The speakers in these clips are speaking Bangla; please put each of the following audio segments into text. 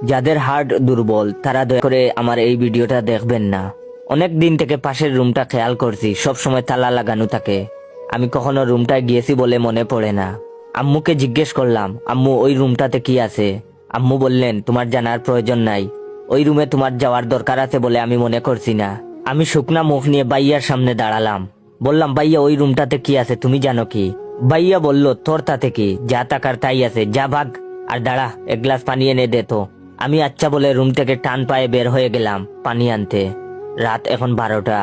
যাদের হার্ট দুর্বল তারা দয়া করে আমার এই ভিডিওটা দেখবেন না। অনেক দিন থেকে পাশের রুমটা খেয়াল করছি, সব সময় তালা লাগানো থাকে। আমি কখনো রুমটায় গিয়েছি বলে মনে পড়ে না। আম্মুকে জিজ্ঞেস করলাম, আম্মু ওই রুমটাতে কি আছে? আম্মু বললেন, তোমার জানার প্রয়োজন নাই, ওই রুমে তোমার যাওয়ার দরকার আছে বলে আমি মনে করছি না। আমি শুকনা মুখ নিয়ে বাইয়ার সামনে দাঁড়ালাম। বললাম, ভাইয়া ওই রুমটাতে কি আছে তুমি জানো কি? ভাইয়া বলল, তোর তাতে কি, যা টাকার তাই আছে, যা ভাগ। আর দাঁড়া, এক গ্লাস পানি এনে দে তো। আমি আচ্ছা বলে রুম থেকে টান পায়ে বের হয়ে গেলাম পানি আনতে। রাত এখন 12টা।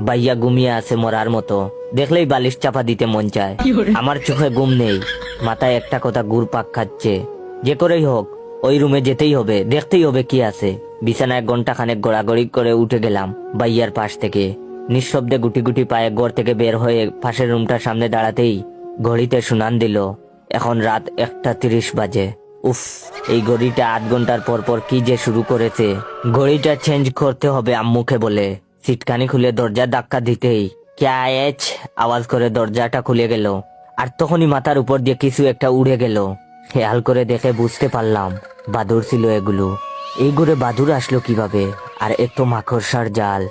ভাইয়া ঘুমিয়ে আছে মরার মতো, দেখলেই বালিশ চাপা দিতে মন চায়। আমার চোখে ঘুম নেই, মাথায় একটা কথা ঘুরপাক খাচ্ছে, যে করেই হোক ওই রুমে যেতেই হবে, দেখতেই হবে কি আছে। বিছানায় ঘন্টা খানেক গড়াগড়ি করে উঠে গেলাম ভাইয়ার পাশ থেকে। নিঃশব্দে গুটি গুটি পায়ে ঘর থেকে বের হয়ে পাশের রুমটার সামনে দাঁড়াতেই ঘড়িতে শুনান দিল এখন রাত 1:30 বাজে। উফ, এই ঘড়িটা 8 ঘন্টার পর পর কি যে শুরু করেছে। ঘড়িটা চেঞ্জ করতে হবে আম্মুকে বলে সিটকানি খুলে দরজা ধাক্কা দিতেই ক্যা এচ আওয়াজ করে দরজাটা খুলে গেল। আর তখনই মাথার উপর দিয়ে কিছু একটা উড়ে গেল। খেয়াল করে দেখে বুঝতে পারলাম বাদুড় ছিল এগুলো। এই ঘরে বাদুড় আসলো কিভাবে? আর এত মাকড়সার জাল।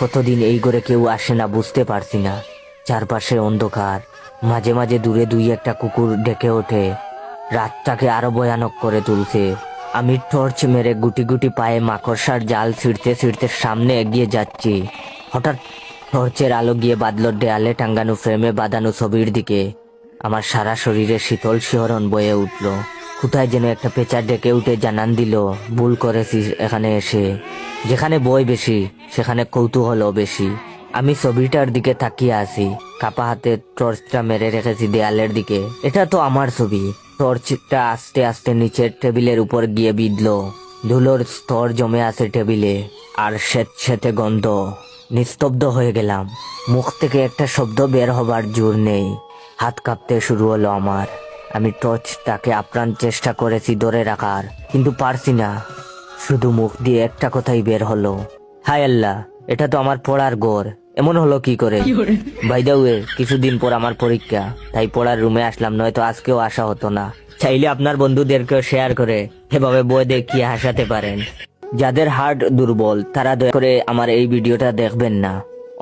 কতদিন এই ঘরে কেউ আসে না বুঝতে পারছি না। চারপাশে অন্ধকার, মাঝে মাঝে দূরে দুই একটা কুকুর ডেকে ওঠে। রাতটাকে আরো ভয়ানক করে তুলছে। আমি টর্চ মেরে গুটি গুটি পায়ে মাকড়সার জাল ছিঁড়তে ছিঁড়তে সামনে এগিয়ে যাচ্ছি। হঠাৎ টর্চের আলো গিয়ে বাদলোর দেয়ালে টাঙ্গানো ফ্রেমে বাঁধানো ছবির দিকে। আমার সারা শরীরে শীতল শিহরণ বয়ে উঠল। কোথায় যেন একটা পেঁচা ডেকে উঠে জানান দিল, ভুল করেছিস এখানে এসে। যেখানে বই বেশি সেখানে কৌতূহলও বেশি। আমি ছবিটার দিকে তাকিয়ে আছি, কাপা হাতে টর্চটা মেরে রেখেছি দেয়ালের দিকে। এটা তো আমার ছবি। টর্চটা আস্তে আস্তে নিচের টেবিলের উপর গিয়ে বিঁধলো। ধুলোর স্তর জমে আছে টেবিলে, আর স্যাঁতস্যাঁতে গন্ধ। নিস্তব্ধ হয়ে গেলাম। মুখ থেকে একটা শব্দ বের হবার জোর নেই। হাত কাঁপতে শুরু হলো আমার। আমি টর্চটাকে আপ্রাণ চেষ্টা করেছি ধরে রাখার, কিন্তু পারছি না। শুধু মুখ দিয়ে একটা কথাই বের হলো, হায় আল্লাহ, এটা তো আমার পড়ার ঘর। এমন হলো কি করে? বাই দ্য ওয়ে, কিছুদিন পর আমার পরীক্ষা, তাই পড়ার রুমে আসলাম, নয়তো আজকেও আসা হতো না। চাইলে আপনার বন্ধুদেরকেও শেয়ার করে এভাবে বই দেখিয়ে হাসাতে পারেন। যাদের হার্ট দুর্বল তারা দয়া করে আমার এই ভিডিওটা দেখবেন না।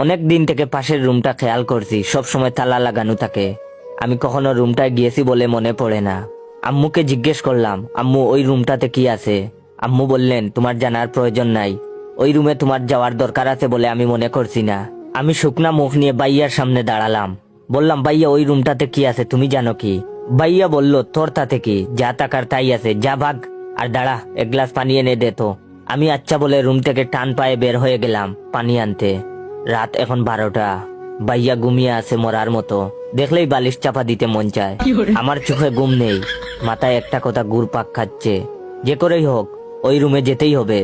অনেক দিন থেকে পাশের রুমটা খেয়াল করছি, সব সময় তালা লাগানো থাকে। আমি কখনো রুমটায় গিয়েছি বলে মনে পড়ে না। আম্মুকে জিজ্ঞেস করলাম, আম্মু ওই রুমটাতে কি আছে? আম্মু বললেন, তোমার জানার প্রয়োজন নাই, ওই রুমে তোমার যাওয়ার দরকার আছে বলে আমি মনে করছি না। আমি শুকনা মুখ নিয়ে ভাইয়ার সামনে দাঁড়ালাম। বললাম, ভাইয়া ওই রুমটাতে কি আছে তুমি জানো কি? ভাইয়া বলল, তোর তাতে কি, যা টাকার তাই আছে, যা ভাগ। আর দাঁড়া, এক গ্লাস পানি এনে দে তো। আমি আচ্ছা বলে রুম থেকে টান পায়ে বের হয়ে গেলাম পানি আনতে। রাত এখন 12টা। ভাইয়া ঘুমিয়ে আছে মরার মতো, দেখলেই বালিশ চাপা দিতে মন চায়। আমার চোখে ঘুম নেই, মাথায় একটা কথা ঘুরপাক খাচ্ছে, যে করেই হোক ওই রুমে যেতেই হবে।